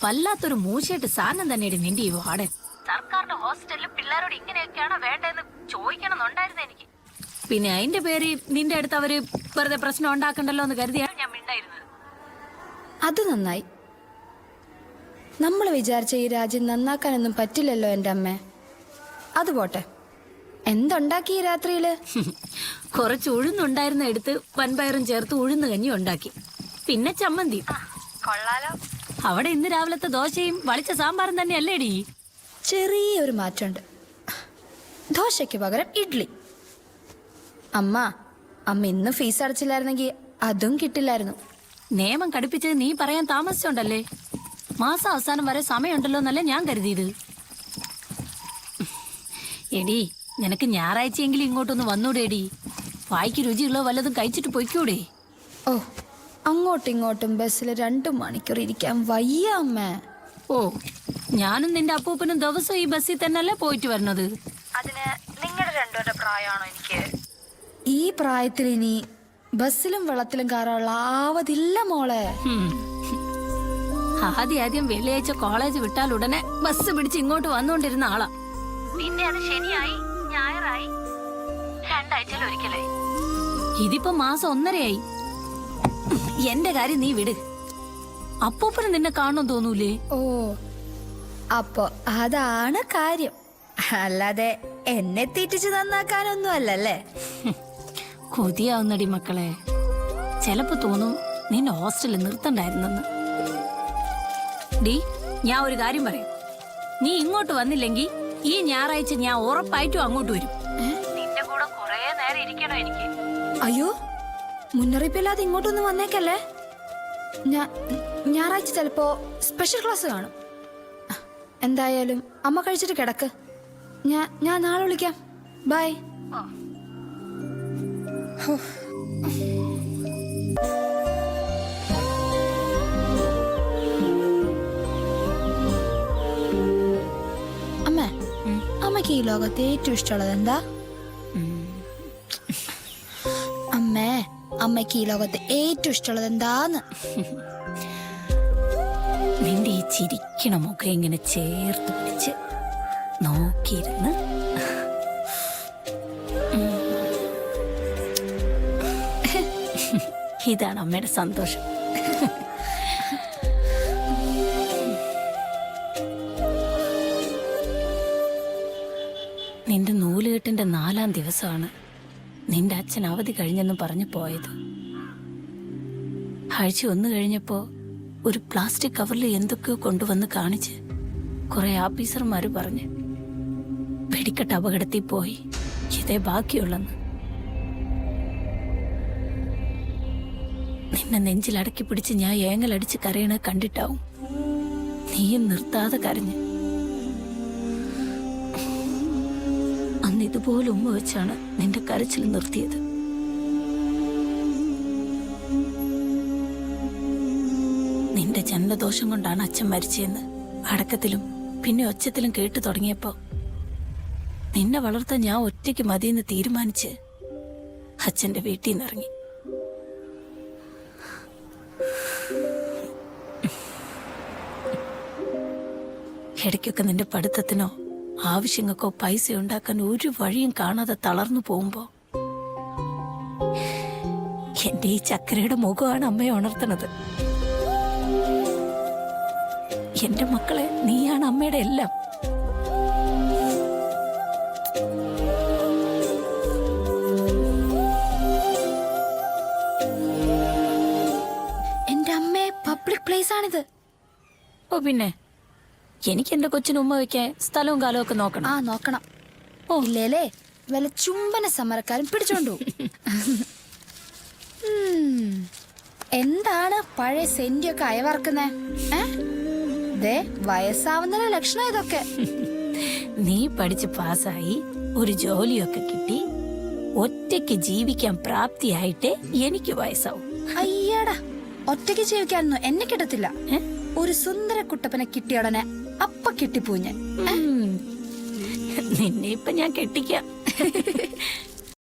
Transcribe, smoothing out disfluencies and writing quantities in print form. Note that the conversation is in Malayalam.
വല്ലാത്തൊരു മൂശയായിട്ട് സാധനം തന്നെയാണ് നിന്റെ ഈ വാർഡൻ. സർക്കാരിന്റെ ഹോസ്റ്റലിൽ പിള്ളേരോട് ഇങ്ങനെയൊക്കെയാണോ വേണ്ടതെന്ന് ചോദിക്കണമെന്നുണ്ടായിരുന്നു എനിക്ക്. പിന്നെ അതിന്റെ പേര് നിന്റെ അടുത്ത് അവര് വെറുതെ പ്രശ്നം ഉണ്ടാക്കണ്ടല്ലോ എന്ന് കരുതിയാണ് ഞാൻ മിണ്ടായിരുന്നത്. അത് നന്നായി. നമ്മൾ വിചാരിച്ച ഈ രാജ്യം നന്നാക്കാനൊന്നും പറ്റില്ലല്ലോ എൻ്റെ അമ്മ. അത് പോട്ടെ, എന്തുണ്ടാക്കി ഈ രാത്രിയില്? കുറച്ച് ഉഴുന്നുണ്ടായിരുന്ന എടുത്ത് വൻപയറും ചേർത്ത് ഉഴുന്ന് കഞ്ഞി ഉണ്ടാക്കി, പിന്നെ ചമ്മന്തി. കൊള്ളാലോ. അവിടെ ഇന്ന് രാവിലത്തെ ദോശയും വളിച്ച സാമ്പാറും തന്നെയല്ലേടി? ചെറിയൊരു മാറ്റമുണ്ട്. ദോശയ്ക്ക് പകരം ഇഡ്ലി. അമ്മ ഇന്ന് ഫീസ് അടച്ചില്ലായിരുന്നെങ്കിൽ അതും കിട്ടില്ലായിരുന്നു. നിയമം കടുപ്പിച്ചത് നീ പറയാൻ താമസിച്ചോണ്ടല്ലേ. മാസം അവസാനം വരെ സമയമുണ്ടല്ലോ എന്നല്ലേ ഞാൻ കരുതിയത്. എടി, നിനക്ക് ഞായറാഴ്ചയെങ്കിലും ഇങ്ങോട്ടൊന്ന് വന്നൂടേടി. വായിക്ക് രുചിയുള്ളോ വല്ലതും കഴിച്ചിട്ട് പൊയ്ക്കൂടെ? ഓ, അങ്ങോട്ടും ഇങ്ങോട്ടും ബസ്സിൽ 2 മണിക്കൂർ ഇരിക്കാൻ വയ്യ അമ്മ. ഓ, ഞാനും നിന്റെ അപ്പൂപ്പനും ദിവസം ഈ ബസ്സിൽ തന്നെയല്ലേ പോയിട്ട് വരണത്. അതിന് നിങ്ങളുടെ രണ്ടുപേരുടെ പ്രായമാണോ എനിക്ക്? ഈ പ്രായത്തിൽ ഇനി ബസ്സിലും വെള്ളത്തിലും കയറാനുള്ള ആവതില്ല മോളെ. ആദ്യം വെള്ളിയാഴ്ച കോളേജ് വിട്ടാൽ ഉടനെ ബസ് പിടിച്ച് ഇങ്ങോട്ട് വന്നുകൊണ്ടിരുന്ന ആളാ. പിന്നെ അത് ശനിയായി, ഞായറായി, 2 ആഴ്ചയിലൊരിക്കലായി. ഇതിപ്പോ മാസം 1.5ആയി. എന്റെ കാര്യം നീ വിട്. അപ്പൂപ്പന് നിന്നെ കാണുമെന്ന് തോന്നൂലേ? ഓ, അപ്പൊ അതാണ് കാര്യം. അല്ലാതെ എന്നെ തീറ്റിച്ച് നന്നാക്കാനൊന്നും അല്ലല്ലേ? കൊതിയാവുന്നടി മക്കളെ. ചിലപ്പോ തോന്നും നിന്നെ ഹോസ്റ്റലിൽ നിർത്തണ്ടായിരുന്നെന്ന്. ഡി, ഞാൻ ഒരു കാര്യം പറയാം. നീ ഇങ്ങോട്ട് വന്നില്ലെങ്കിൽ ഈ ഞായറാഴ്ച ഞാൻ ഉറപ്പായിട്ടും അങ്ങോട്ട് വരും. നിന്റെ കൂടെ കുറേ നേരം ഇരിക്കണോ എനിക്ക്? അയ്യോ, മുന്നറിയിപ്പില്ലാതെ ഇങ്ങോട്ടൊന്നും വന്നേക്കല്ലേ. ഞായറാഴ്ച ചിലപ്പോ സ്പെഷ്യൽ ക്ലാസ് കാണും. എന്തായാലും അമ്മ കഴിച്ചിട്ട് കിടക്ക്. ഞാൻ നാളെ വിളിക്കാം. ബൈ. അമ്മയ്ക്ക് ഈ ലോകത്ത് ഏറ്റവും ഇഷ്ടമുള്ളത് എന്താ? അമ്മയ്ക്ക് ഈ ലോകത്ത് ഏറ്റവും ഇഷ്ടമുള്ളത് എന്താന്ന്? നിന്റെ ഈ ചിരിക്കണ മുഖം ഇങ്ങനെ ചേർത്ത് പിടിച്ച് നോക്കിയിരുന്ന് ഇതാണ് അമ്മയുടെ സന്തോഷം. നിന്റെ നൂലുകെട്ടിന്റെ 4-ാം ദിവസമാണ് നിന്റെ അച്ഛൻ അവധി കഴിഞ്ഞെന്ന് പറഞ്ഞു പോയത്. ആഴ്ച 1 കഴിഞ്ഞപ്പോ ഒരു പ്ലാസ്റ്റിക് കവറിൽ എന്തൊക്കെയോ കൊണ്ടുവന്ന് കാണിച്ച് കുറെ ഓഫീസർമാര് പറഞ്ഞ് വെടിക്കെട്ട് അപകടത്തിൽ പോയി, ഇതേ ബാക്കിയുള്ളെന്ന്. നിന്നെ നെഞ്ചിലടക്കി പിടിച്ച് ഞാൻ ഏങ്ങലടിച്ച് കരയണ കണ്ടിട്ടാവും നീയും നിർത്താതെ കരഞ്ഞ്. അന്ന് ഇതുപോലെ ഉമ്മ വെച്ചാണ് നിന്റെ കരച്ചിൽ നിർത്തിയത്. നിന്റെ ജന്മദോഷം കൊണ്ടാണ് അച്ഛൻ മരിച്ചതെന്ന് അടക്കത്തിലും പിന്നെ ഒച്ചത്തിലും കേട്ടു തുടങ്ങിയപ്പോ നിന്നെ വളർത്താൻ ഞാൻ ഒറ്റയ്ക്ക് മതിയെന്ന് തീരുമാനിച്ച് അച്ഛന്റെ വീട്ടിൽ നിന്ന് ഇറങ്ങി. ഇടയ്ക്കൊക്കെ നിന്റെ പഠിത്തത്തിനോ ആവശ്യങ്ങൾക്കോ പൈസ ഉണ്ടാക്കാൻ ഒരു വഴിയും കാണാതെ തളർന്നു പോകുമ്പോ എന്റെ ഈ ചക്കരയുടെ മുഖമാണ് അമ്മയെ ഉണർത്തുന്നത്. എന്റെ മക്കളെ, നീയാണ് അമ്മയുടെ എല്ലാം. എന്റെ അമ്മയെ പബ്ലിക് പ്ലേസ് ആണിത്. ഓ പിന്നെ, എനിക്ക് എന്റെ കൊച്ചിന് ഉമ്മ വെക്കാൻ സ്ഥലവും കാലവും ഒക്കെ നോക്കണം. നോക്കണം. ഓ ഇല്ലേലേ വല്ല ചുംബന സമരക്കാരും പിടിച്ചോണ്ടു. എന്താണ് പഴയ സെന്റിയൊക്കെ അയവർക്കുന്നേ? വയസ്സാവുന്ന ലക്ഷണം ഇതൊക്കെ. നീ പഠിച്ച് പാസ്സായി ഒരു ജോലിയൊക്കെ കിട്ടി ഒറ്റയ്ക്ക് ജീവിക്കാൻ പ്രാപ്തിയായിട്ടേ എനിക്ക് വയസ്സാവും. അയ്യടാ, ഒറ്റയ്ക്ക് ജീവിക്കാനൊന്നും എന്നെ കിട്ടത്തില്ല. ഒരു സുന്ദര കുട്ടപ്പനെ കിട്ടിയ ഉടനെ അപ്പ കിട്ടിപ്പോഞ്ഞ്. നിന്നെ ഇപ്പൊ ഞാൻ കെട്ടിക്കാം.